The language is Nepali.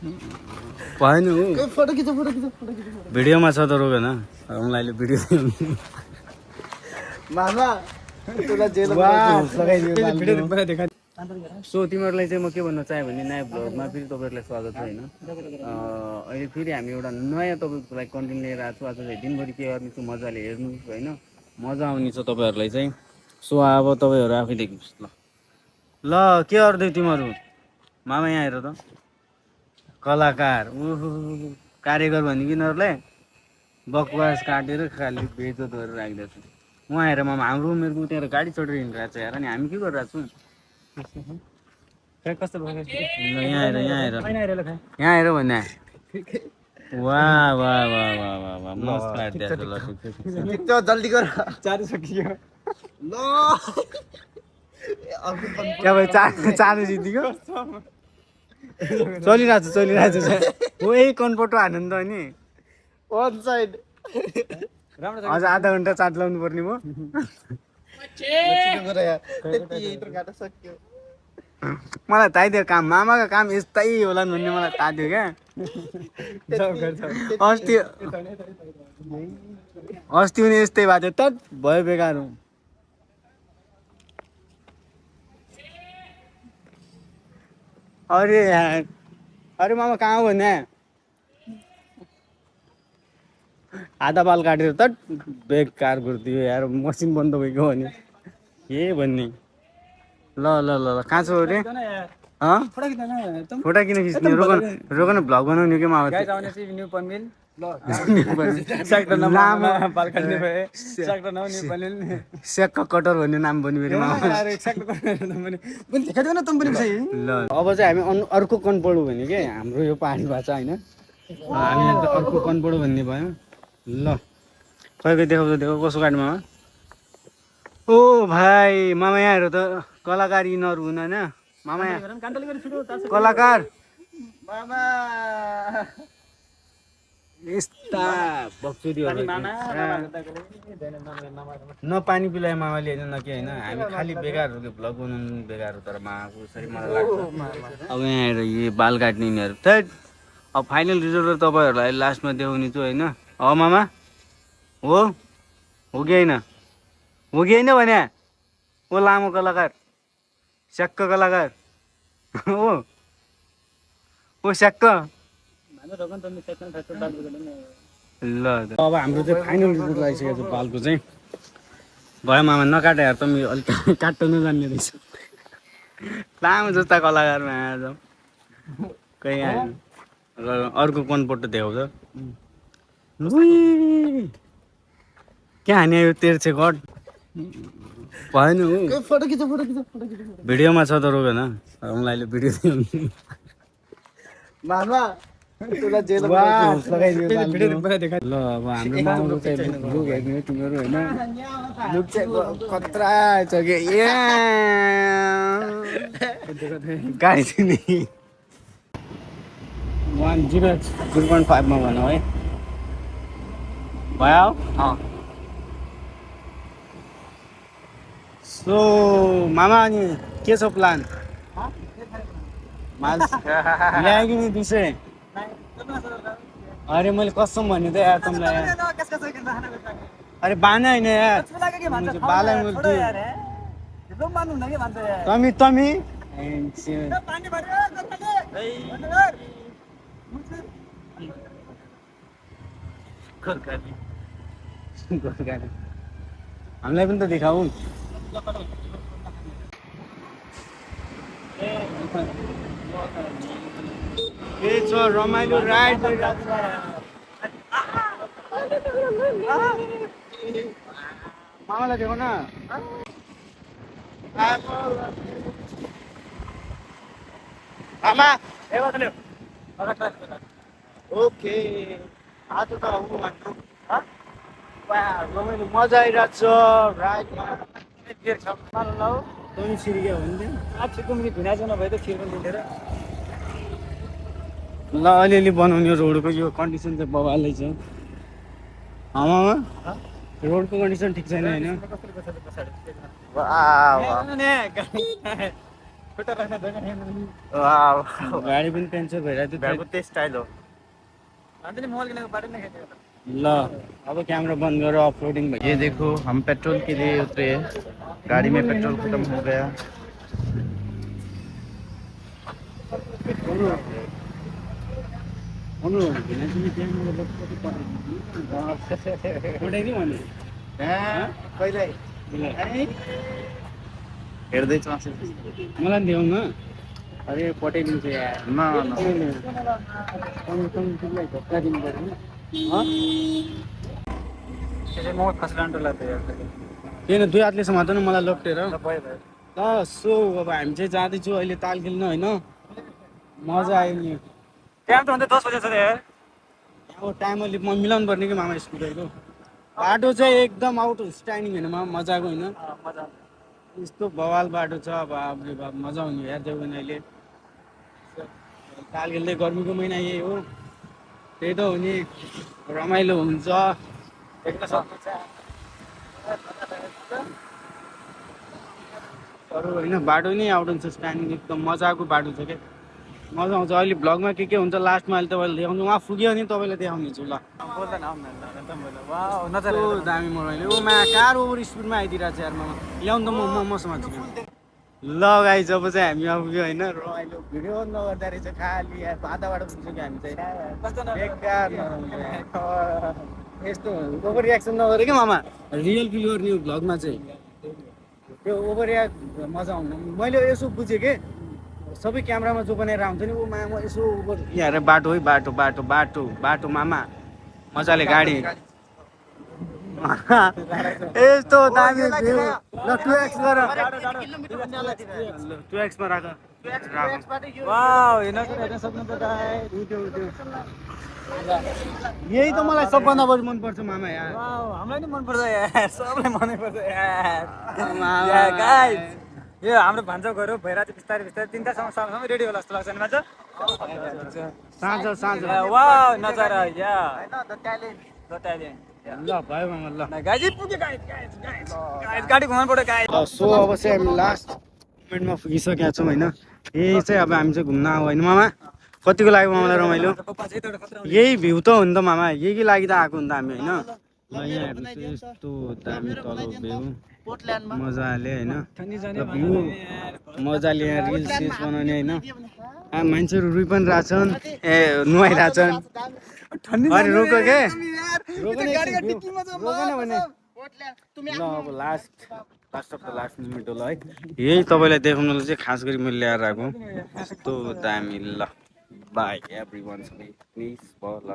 भएन हो फोटो खिच भिडियोमा छ त रोकेन रमलाईले भिडियो मामा तुला जेल सो तिमीहरूलाई चाहिँ म के भन्न चाहेँ भने नयाँ भ्लगमा फेरि तपाईँहरूलाई स्वागत छ होइन अहिले फेरि हामी एउटा नयाँ तपाईँको लागि कन्टेन्ट लिएर आएको छु आज चाहिँ दिनभरि के गर्ने छु मजाले हेर्नु होइन मजा आउने छ तपाईँहरूलाई चाहिँ सो अब तपाईँहरू आफै देख्नुहोस् ल के गर्दै तिमीहरू मामा यहाँ हेर त कलाकार कारिगर भन्ने यिनीहरूलाई बकवास काटेर खालि बेइज्जत गरेर राखिदिएको छु उहाँ आएर मामा हाम्रो उमेरको त्यहाँ गाडी चढेर हिँडिरहेको छ हेर नि हामी के गरिरहेको छौँ कस्तो भयो यहाँ हेर भन्ने वाह वाह वाह वाह वाह वाह मस्त काटिदिएको ल खिच्छ जल्दी गर चार्ज सकियो ल क्या भयो चाँडो जित्दियो चलिरहेको छ हो यही कन्पोटो हान्नु नि त अनि वन साइड अझ आधा घन्टा चाट लाउनु पर्ने भयो मलाई थाहै थियो काम मामाको काम यस्तै होला भन्ने मलाई थाहा थियो क्या अस्ति पनि यस्तै भएको थियो तट भयो बेकार हो अरे यार अरे मामा कहाँ हो भन्ने आधा बाल काटेर त बेकार गरिदियो यार मसिन बन्द भइगयो भने के भन्ने ल ल ल ल कहाँ छ अरे फोटा किन खिच्ने रोकन भ्लग बनाउने के मामा स्याक्क कटर भन्ने नाम बन्यो फेरि मामा ल अब चाहिँ हामी अर्को कन्पोडो भन्यो क्या हाम्रो यो पहाडी भाषा होइन हामी अर्को कन्पोडो भन्ने भयो ल खै देखाउँछ देखो कसो काट्नु मामा ओ भाइ मामा यहाँहरू त कलाकार यिनीहरू हुन् होइन मामा यहाँ कलाकार मामा यस्ता बक्चुरीहरू न पानी पिलाए मामाले होइन न के होइन हामी खालि बेकारहरू भ्लग बनाउनु बेकार हो तर मामाको यसरी मलाई लाग्छ अब यहाँ आएर यो बाल काट्ने यिनीहरू थैट अब फाइनल रिजल्ट तपाईँहरूलाई लास्टमा देखाउने छु होइन मामा हो कि होइन भने ओ लामो कलाकार स्याक्क कलाकार ओ स्याक्क ल अब हाम्रो चाहिँ फाइनल रिजल्ट आइसकेको छ बालको चाहिँ भयो मामा नकाटे यार त अलिक काट्न नजान्ने रहेछ लामो जस्ता कलाकारमा आएर कहीँ आयो अर्को कन्पोटो देखाउँछ क्या हाने यो तेर्छ गड भएन हो फोटो खिच भिडियोमा छ त रोकेन रमलाईले भिडियो मामा तुला जेल ल अब हाम्रो माउको चाहिँ लुक हेर्ने तिमीहरू होइन लुक चाहिँ खतरा छ कि गाडी चाहिँ 0.5 मा भनौँ है भयो सो मामा अनि के छ प्लान ल्यायो कि नि 200 अरे मैले कसम भने त यार तिमीलाई अरे बाना होइन यार बालाई मैले तमी हामीलाई पनि त देखाऊ के छ रमाइलो राइड मामालाई देखाउ न आमा ओके आज त रमाइलो मजा आइरहेको छ राइडमा तँ सिरिक्या हो नि ल अलिअलि बनाउने रोडको यो कन्डिसन चाहिँ बबालै छ आमामा रोडको कन्डिसन ठिक छैन होइन वाव गाडी पनि पेन्चर भइरहेको भेको त्यही स्टाइल हो ल अब क्यामेरा बंद करो ऑफरोडिंग भाई। ये देखो हम पेट्रोल के लिए उतरे हैं, गाड़ी में पेट्रोल खत्म हो गया। हेर्दैछु मलाई देऊ न अरे पठाइदिन्छु यार न धक्का दिनु पर्दैन किन दुई हातले समात्नु न मलाई लप्टेर ल सो अब हामी चाहिँ जाँदैछु अहिले ताल खेल्न होइन मजा आयो नि टाइम त भन्दै 10 बजे छ यार अब टाइम अलिक म मिलाउनु पर्ने कि मामा स्कुटरको बाटो चाहिँ एकदम आउट स्ट्यान्डिङ होइन मामा मजाको होइन यस्तो बवाल बाटो छ अब बाबरे बाब मजा आउने यार देऊ भने अहिले ताल खेल्दै गर्मीको महिना यही हो त्यही त हो नि रमाइलो हुन्छ अरू होइन बाटो नै आउट हुन्छ स्ट्यान्डिङ एकदम मजाको बाटो छ क्या मजा आउँछ अहिले भ्लगमा के हुन्छ लास्टमा अहिले तपाईँले देखाउँछु उहाँ पुग्यो भने तपाईँलाई देखाउने छु ल कस्तो दामी मोबाइल ओ मा कार ओभर स्पिडमा आइदिरहेको छ यार मामा ल्याउनु त मसँग ल गाई जब चाहिँ हामी आउग्यो होइन रमाइलो भिडियो नगर्दा रहेछ खालि यार आधा बाटो पुग्छौँ हामी चाहिँ बेकार यस्तो ओभर रियाक्सन नगरे क्या मामा रियल फिल गर्ने भ्लगमा चाहिँ त्यो ओभर रियाक्ट मजा आउँदैन मैले यसो बुझेँ कि सबै क्यामेरामा जो बनाएर आउँछ नि ऊ मामा यसो ओभर यहाँ बाटो है बाटो बाटो बाटो बाटो मामा मजाले गाडी यस्तो दामी भ्यू ल 2x गर 2x मा राख वाउ हेर्न सक्नु त यही त मलाई सबभन्दा बढी मन पर्छ मामा यार हामीलाई नि मन पर्छ यार सबलाई मनै पर्छ यार गाइस यो हाम्रो भान्जा गयो भइरहेको छ बिस्तारै बिस्तारै 3टासम्म सामसामै रेडी होला जस्तो लाग्छ नि मान्छे साँझ साँझ वाउ नजारा या हैन द ट्यालेन्ट ल भयो मामा ल गाइस पुग्यो गाइस गाडी घुमाउनु पर्यो गाइस सो अब चाहिँ हामी लास्ट मोमेन्टमा पुगिसकेका छौँ होइन यही चाहिँ अब हामी चाहिँ घुम्न आऊ होइन मामा कतिको लाग्यो मामालाई रमाइलो यही भ्यू त हो नि त मामा यही लागि त आएको नि त हामी होइन ल यहाँ हेर्नुहोस् यस्तो दामी तल भ्यू मजाले होइन भ्यू मजाले यहाँ रिल्स सिल्स बनाउने होइन मान्छेहरू रुई पनि रहेछन् ए नुहाइरहेछन् अनि रोक के रोक न भने ल अब last of the last moment होला है यही तपाईँलाई देखाउनलाई चाहिँ खास गरी मैले ल्याएर आएको यस्तो दामी ल बाई एभ्री वान प्लिज ल